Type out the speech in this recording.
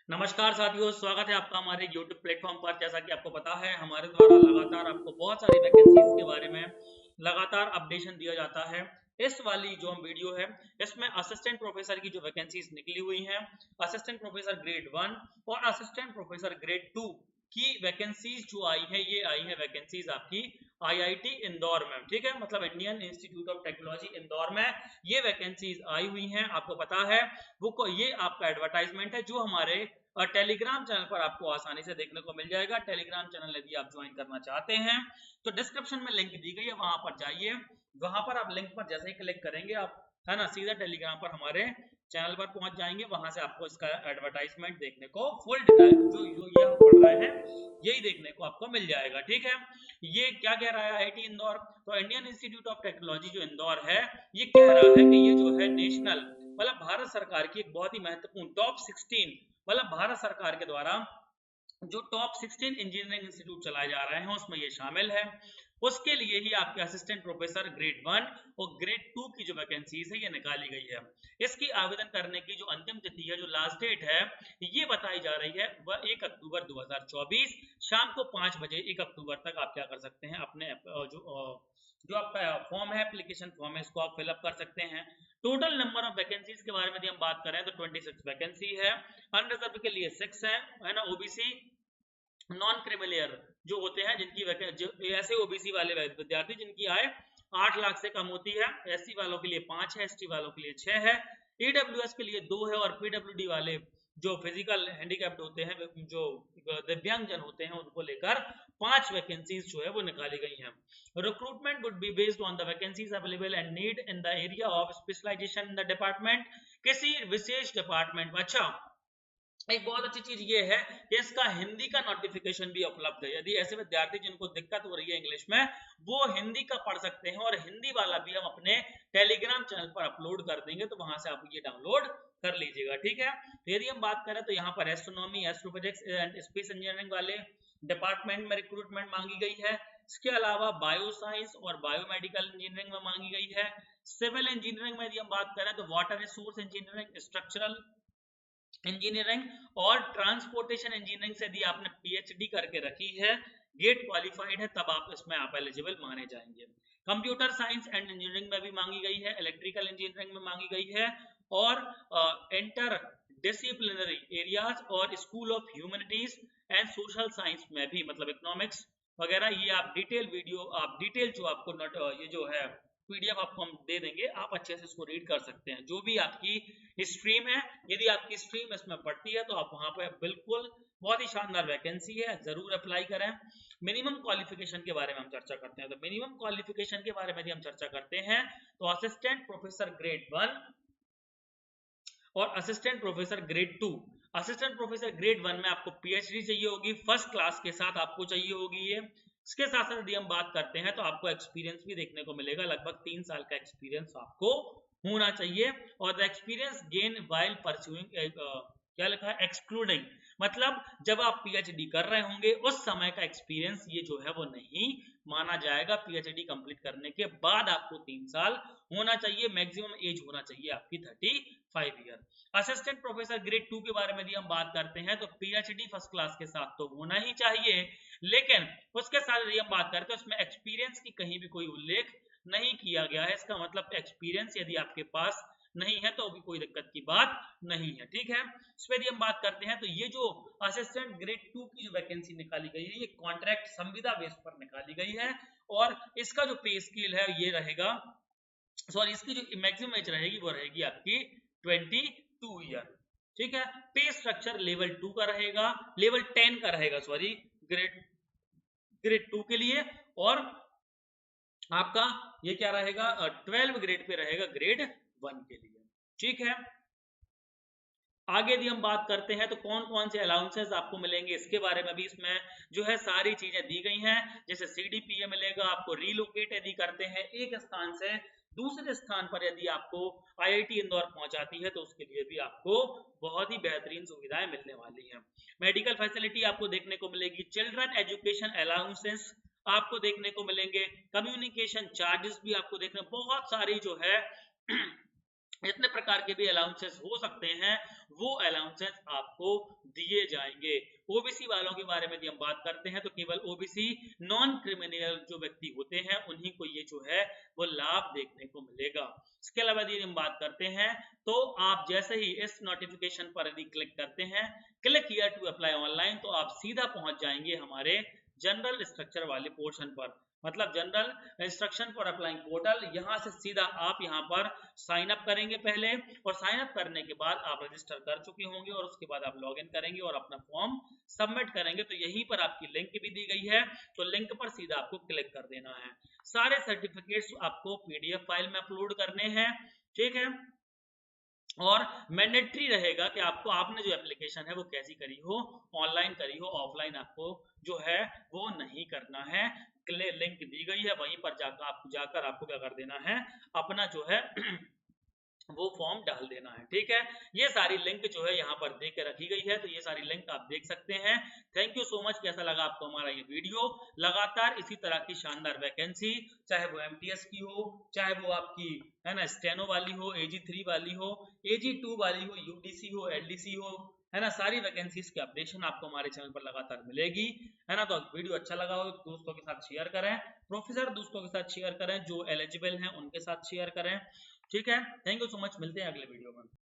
नमस्कार साथियों, स्वागत है आपका हमारे YouTube प्लेटफॉर्म पर। जैसा कि आपको पता है, हमारे द्वारा लगातार आपको बहुत सारी वैकेंसीज के बारे में लगातार अपडेशन दिया जाता है। इस वाली जो हम वीडियो है, इसमें असिस्टेंट प्रोफेसर की जो वैकेंसीज निकली हुई हैं, असिस्टेंट प्रोफेसर ग्रेड 1 और असिस्टेंट प्रोफेसर ग्रेड 2 की वैकेंसीज जो आई है, ये आई है वैकेंसीज आपकी IIT इंदौर में। ठीक है, मतलब Indian institute of technology Indore में ये वैकेंसीज आई हुई हैं। आपको पता है ये आपका एडवर्टाइजमेंट है जो हमारे टेलीग्राम चैनल पर आपको आसानी से देखने को मिल जाएगा। टेलीग्राम चैनल यदि आप ज्वाइन करना चाहते हैं तो डिस्क्रिप्शन में लिंक दी गई है, वहां पर जाइए। वहां पर आप लिंक पर जैसे ही क्लिक करेंगे आप, है ना, सीधा टेलीग्राम पर हमारे चैनल पर पहुंच जाएंगे। वहां से आपको इसका एडवर्टाइजमेंट देखने को फुल डिटेल जो ये हम पढ़ रहे हैं यही देखने को आपको मिल जाएगा। ठीक है, ये क्या कह रहा है IIT इंदौर? तो इंडियन इंस्टीट्यूट ऑफ टेक्नोलॉजी जो इंदौर है, ये कह रहा है कि ये जो है नेशनल, मतलब भारत सरकार की एक बहुत ही महत्वपूर्ण टॉप 16, मतलब भारत सरकार के द्वारा जो टॉप 16 इंजीनियरिंग इंस्टीट्यूट चलाए जा रहे हैं उसमें ये शामिल है। उसके लिए ही आपके असिस्टेंट प्रोफेसर ग्रेड 1 और ग्रेड 2 की जो वैकेंसीज है ये निकाली गई है। इसकी आवेदन करने की जो अंतिम तिथि है, जो लास्ट डेट है, ये बताई जा रही है वह 1 अक्टूबर 2024 शाम को 5 बजे। 1 अक्टूबर तक आप क्या कर सकते हैं, अपने जो आपका फॉर्म है, एप्लीकेशन फॉर्म है, इसको आप फिलअप कर सकते हैं। टोटल नंबर ऑफ वैकेंसीज के बारे में यदि हम बात करें तो 26 वैकेंसी है। अनरिजर्व के लिए 6 है ना। ओबीसी नॉन क्रिमिलियर जो होते हैं, जिनकी ऐसे ओबीसी वाले विद्यार्थी जिनकी आय 8 लाख से कम होती है, एससी वालों के लिए 5 है, एसटी वालों के लिए 6 है, ईडब्ल्यूएस के लिए 2 है, और पीडब्ल्यूडी वाले जो फिजिकल हैंडीकैप्ड होते हैं, जो दिव्यांगजन होते हैं, उनको लेकर 5 वैकेंसीज जो है वो निकाली गई हैं। Recruitment would be based on the vacancies available and need in the area of specialisation in the department, किसी विशेष डिपार्टमेंट में। अच्छा, एक बहुत अच्छी चीज ये है कि इसका हिंदी का नोटिफिकेशन भी उपलब्ध है। यदि ऐसे विद्यार्थी जिनको दिक्कत हो रही है इंग्लिश में, वो हिंदी का पढ़ सकते हैं, और हिंदी वाला भी हम अपने टेलीग्राम चैनल पर अपलोड कर देंगे, तो वहां से आप ये डाउनलोड कर लीजिएगा। ठीक है, तो यदि हम बात करें तो यहाँ पर astronomy, astrophysics and space engineering वाले डिपार्टमेंट में रिक्रूटमेंट मांगी गई है। इसके अलावा बायो साइंस और बायोमेडिकल इंजीनियरिंग में मांगी गई है। सिविल इंजीनियरिंग में यदि हम बात करें तो water resource engineering, structural engineering और ट्रांसपोर्टेशन इंजीनियरिंग से यदि आपने पीएचडी करके रखी है, गेट क्वालिफाइड है, तब आप एलिजिबल माने जाएंगे। कंप्यूटर साइंस एंड इंजीनियरिंग में भी मांगी गई है, इलेक्ट्रिकल इंजीनियरिंग में मांगी गई है, और इंटर डिसिप्लिनरी एरियाज और school of humanities and social science में भी, मतलब इकोनॉमिक्स वगैरह। ये आप डिटेल जो आपको ये जो है पीडीएफ आपको हम दे देंगे, आप अच्छे से इसको रीड कर सकते हैं। जो भी आपकी स्ट्रीम है, यदि आपकी स्ट्रीम इसमें पढ़ती है तो आप वहां पे बिल्कुल बहुत ही शानदार वैकेंसी है, जरूर अप्लाई करें। मिनिमम क्वालिफिकेशन के बारे में हम चर्चा करते हैं। तो मिनिमम क्वालिफिकेशन के बारे में यदि हम चर्चा करते हैं तो असिस्टेंट प्रोफेसर ग्रेड 1 और assistant professor grade 2। Assistant professor grade 1 में आपको पीएचडी चाहिए होगी, फर्स्ट क्लास के साथ आपको चाहिए होगी ये। इसके साथ साथ यदि हम बात करते हैं तो आपको एक्सपीरियंस भी देखने को मिलेगा, लगभग 3 साल का एक्सपीरियंस आपको होना चाहिए। और the experience gain while pursuing, क्या लिखा है, एक्सक्लूडिंग, मतलब जब आप पीएचडी कर रहे होंगे उस समय का एक्सपीरियंस ये जो है वो नहीं माना जाएगा। पीएचडी कंप्लीट करने के बाद आपको 3 साल होना चाहिए, मैक्सिमम एज होना चाहिए आपकी 35 ईयर। असिस्टेंट प्रोफेसर ग्रेड 2 के बारे में यदि हम बात करते हैं तो पीएचडी फर्स्ट क्लास के साथ तो होना ही चाहिए, लेकिन उसके साथ यदि हम बात करते हैं उसमें एक्सपीरियंस की कहीं भी कोई उल्लेख नहीं किया गया है। इसका मतलब एक्सपीरियंस यदि आपके पास नहीं है तो भी कोई दिक्कत की बात नहीं है। ठीक है, इस पर यदि हम बात करते हैं तो ये जो असिस्टेंट ग्रेड 2 की जो वैकेंसी निकाली गई है, ये कॉन्ट्रैक्ट संविदा बेस पर निकाली गई है, और इसका जो पे स्केल है ये रहेगा, सॉरी, इसकी जो मैक्सिमम एज रहेगी वो रहेगी आपकी 22 ईयर। ठीक है, पे स्ट्रक्चर लेवल 2 का रहेगा, लेवल 10 का रहेगा, सॉरी, ग्रेड ग्रेड 2 के लिए, और आपका ये क्या रहेगा, 12 ग्रेड पे रहेगा ग्रेड 1 के लिए। ठीक है, आगे यदि हम बात करते हैं तो कौन कौन से अलाउंसेस आपको मिलेंगे, इसके बारे में भी इसमें जो है सारी चीजें दी गई हैं। जैसे सीडीपीए मिलेगा आपको, रीलोकेट यदि करते हैं एक स्थान से दूसरे स्थान पर, यदि आपको आईआईटी इंदौर पहुंचाती है तो उसके लिए भी आपको बहुत ही बेहतरीन सुविधाएं मिलने वाली हैं। मेडिकल फैसिलिटी आपको देखने को मिलेगी, चिल्ड्रन एजुकेशन अलाउंसेस आपको देखने को मिलेंगे, कम्युनिकेशन चार्जेस भी आपको देखने, बहुत सारी जो है जितने प्रकार के भी अलाउंसेस हो सकते हैं वो अलाउंसेस आपको दिए जाएंगे। ओबीसी वालों के बारे में यदि हम बात करते हैं तो केवल ओबीसी नॉन क्रिमिनल जो व्यक्ति होते हैं उन्हीं को ये जो है वो लाभ देखने को मिलेगा। इसके अलावा यदि हम बात करते हैं तो आप जैसे ही इस नोटिफिकेशन पर यदि क्लिक करते हैं, click here to apply online, तो आप सीधा पहुंच जाएंगे हमारे जनरल स्ट्रक्चर वाले पोर्शन पर, मतलब general instruction for applying portal. यहां से सीधा आप यहां पर साइन अप करेंगे पहले, और साइन अप करने के बाद आप रजिस्टर कर चुके होंगे और उसके बाद आप लॉग इन करेंगे और अपना फॉर्म सबमिट करेंगे। तो यहीं पर आपकी लिंक भी दी गई है, तो लिंक पर सीधा आपको क्लिक कर देना है। सारे सर्टिफिकेट्स आपको पीडीएफ फाइल में अपलोड करने हैं, ठीक है। और मैंडेटरी रहेगा कि आपको आपने जो एप्लीकेशन है वो कैसी करी हो, ऑनलाइन करी हो, ऑफलाइन आपको जो है वो नहीं करना है। लिंक दी गई है, वहीं पर जाकर आपको क्या कर देना है, अपना जो है वो फॉर्म डाल देना है, ठीक है। ये सारी लिंक जो है यहाँ पर दे के रखी गई है, तो ये सारी लिंक आप देख सकते हैं। Thank you so much. कैसा लगा आपको हमारा ये वीडियो? लगातार इसी तरह की शानदार वैकेंसी, चाहे वो एमटीएस की हो, चाहे वो आपकी है ना स्टेनो वाली हो, AG3 वाली हो, AG2 वाली हो, यूडीसी हो, एलडीसी हो, है ना, सारी वैकेंसीज की अपडेशन आपको हमारे चैनल पर लगातार मिलेगी, है ना। तो वीडियो अच्छा लगा हो तो दोस्तों के साथ शेयर करें, प्रोफेसर दोस्तों के साथ शेयर करें, जो एलिजिबल हैं उनके साथ शेयर करें, ठीक है। थैंक यू सो मच, मिलते हैं अगले वीडियो में।